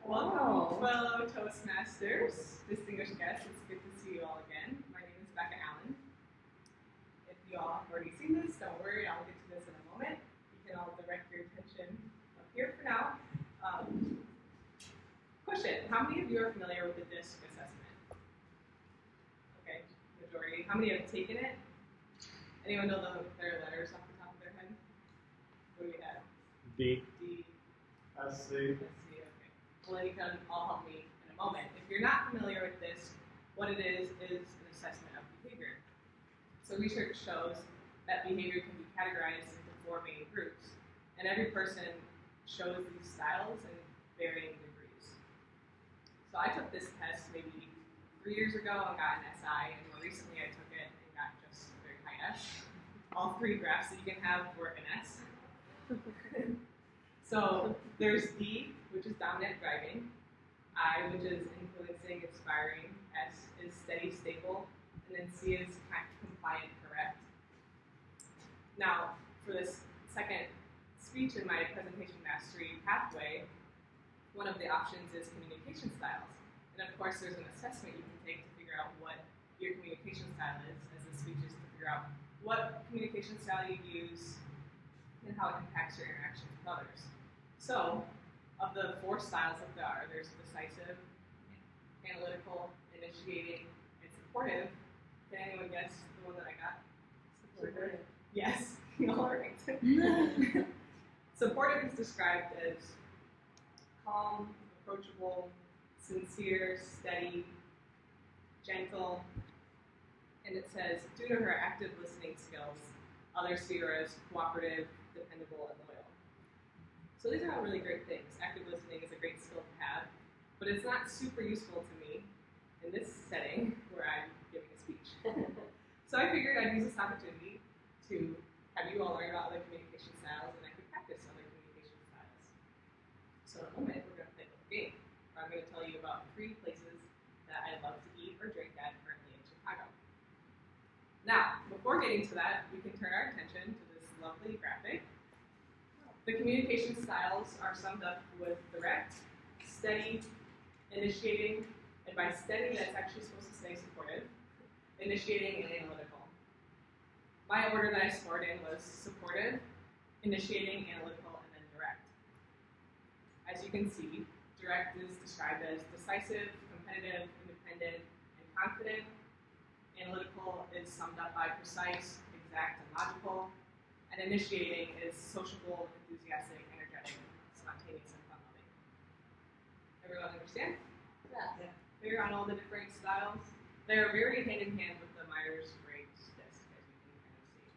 Welcome, fellow Toastmasters, distinguished guests. It's good to see you all again. My name is Bekah. If you all have already seen this, don't worry, I'll get to this in a moment. You can all direct your attention up here for now. Question, how many of you are familiar with the DISC assessment? Okay, majority. How many have taken it? Anyone know their letters off the top of their head? What do we have? D. D. S. C. Okay. Well, then you can all help me in a moment. If you're not familiar with this, what it is an assessment of behavior. So research shows that behavior can be categorized into four main groups, and every person shows these styles in varying degrees. So I took this test maybe 3 years ago and got an SI, and more recently I took it and got just a very high S. All three graphs that you can have were an S. So there's D, which is dominant driving, I, which is influencing, inspiring, S is steady, stable, and then C is compliant, correct. Now, for this second speech in my presentation mastery pathway, one of the options is communication styles. And of course, there's an assessment you can take to figure out what your communication style is, as the speech is to figure out what communication style you use and how it impacts your interactions with others. So, of the four styles that there are, there's decisive, analytical, initiating, and supportive. Can anyone guess the one that I got? Supportive. Yes, you all are right. Supportive is described as calm, approachable, sincere, steady, gentle, and it says, due to her active listening skills, others see her as cooperative, dependable, and loyal. So these are all really great things. Active listening is a great skill to have, but it's not super useful to me in this setting where I'm giving a speech. So I figured I'd use this opportunity to have you all learn about other communication styles, and I could practice other communication styles. So in a moment, we're going to play a little game, where I'm going to tell you about 3 places that I love to eat or drink at currently in Chicago. Now, before getting to that, we can turn our attention to this lovely graphic. The communication styles are summed up with direct, steady, initiating, and by steady, that's actually supposed to say supportive, initiating, and analytical. My order that I scored in was supportive, initiating, analytical, and then direct. As you can see, direct is described as decisive, competitive, independent, and confident. Analytical is summed up by precise, exact, and logical. And initiating is sociable, enthusiastic, energetic, spontaneous, and fun-loving. Everyone understand? Yeah. They're on all the different styles. They're very hand-in-hand with the Myers-Briggs disc, as you can kind of see.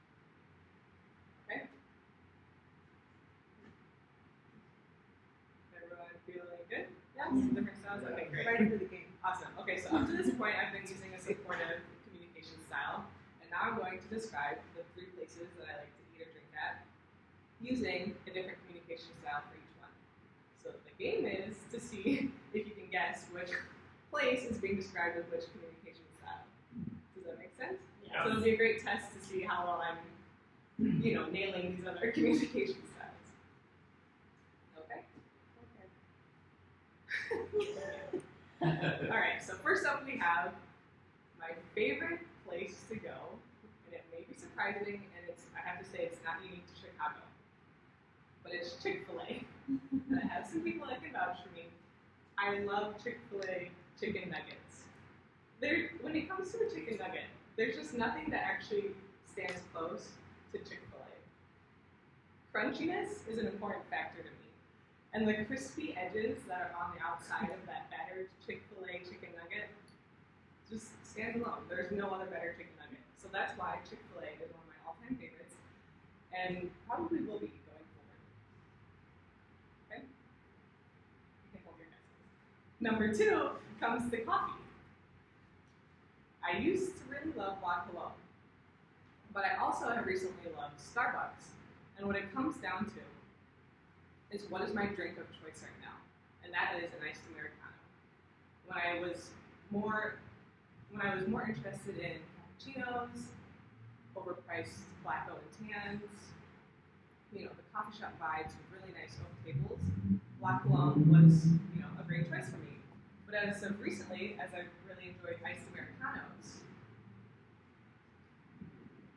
Okay? Everyone feeling good? Yes? Different styles? Okay, great. Ready for the game. Awesome. Okay, so up to this point, I've been using a supportive communication style, and now I'm going to describe the 3 places that I like to eat or drink at, using a different communication style for each one. So the game is to see if you can guess which place is being described with which communication style. Does that make sense? Yeah. So it'll be a great test to see how well I'm, nailing these other communication styles. Okay? All right, so first up we have my favorite place to go, and it may be surprising, and I have to say it's not unique to Chicago, but it's Chick-fil-A. And I have some people that can vouch for me. I love Chick-fil-A chicken nuggets. When it comes to a chicken nugget, there's just nothing that actually stands close to Chick-fil-A. Crunchiness is an important factor to me. And the crispy edges that are on the outside of that battered Chick-fil-A chicken nugget just stands alone. There's no other better chicken nugget. So that's why Chick-fil-A is one of my all-time favorites, and probably will be going forward. Okay? You can hold your guesses. Number 2 comes the coffee. I used to really love La Colombe, but I also have recently loved Starbucks. And what it comes down to is what is my drink of choice right now, and that is an iced Americano. When I was more interested in cappuccinos, overpriced black and tans, the coffee shop vibes with really nice oak tables, La Colombe was, a great choice for me. But as of recently, as I've really enjoyed iced Americanos,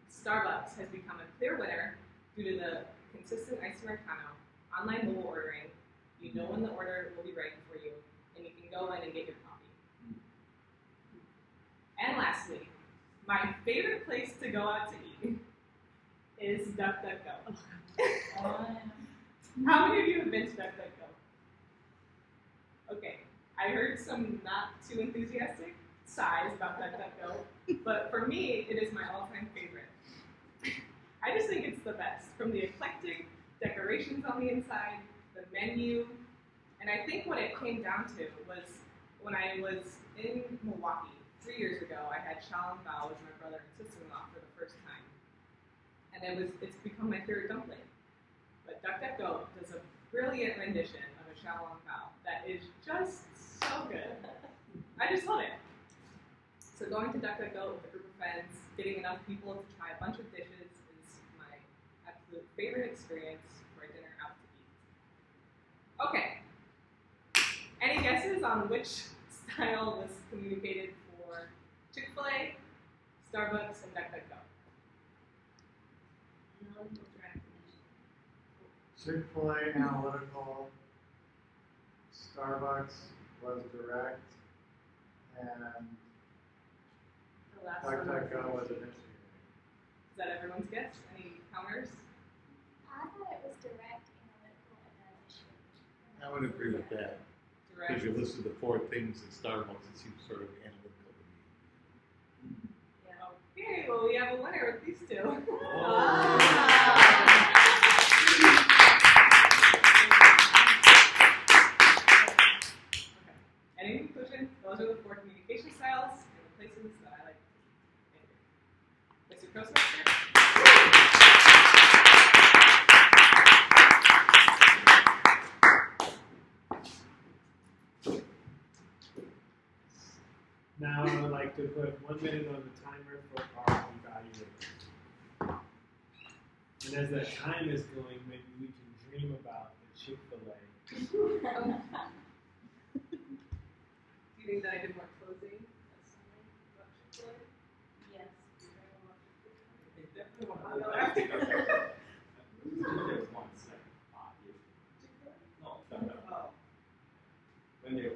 Starbucks has become a clear winner due to the consistent iced Americano, online mobile ordering. You know when the order will be ready for you, and you can go in and get your coffee. And lastly, my favorite place to go out to eat is DuckDuckGo. How many of you have been to DuckDuckGo? Okay, I heard some not too enthusiastic sighs about DuckDuckGo, but for me, it is my all-time favorite. I just think it's the best, from the eclectic decorations on the inside, the menu, and I think what it came down to was when I was in Milwaukee 3 years ago, I had xiao long bao with my brother and sister-in-law for the first time, and it's become my favorite dumpling. But DuckDuckGo does a brilliant rendition of a xiao long bao that is just so good. I just love it. So going to DuckDuckGo with a group of friends, getting enough people to try a bunch of dishes is my absolute favorite experience for a dinner out to eat. Okay. Any guesses on which style was communicated for Chick-fil-A, Starbucks, and DuckDuckGo? Chick-fil-A analytical, Starbucks was direct, and DuckDuckGo was initiating. Is that everyone's guess? Any counters? I thought it was direct, analytical, and then initiative. I would agree with that. Direct. Because you listed the 4 things at Starbucks, it seems sort of analytical to me. Yeah. Okay, well we have a winner with these two. Okay. In conclusion, those are the 4 communication styles and the places that I like to visit. Mr. Toastmaster? Now I would like to put 1 minute on the timer for our evaluation. And as that time is going, maybe we can dream about the Chick-fil-A. Do you think that I did more closing? Yes. Definitely want to go There was 1 second. No, Oh. when they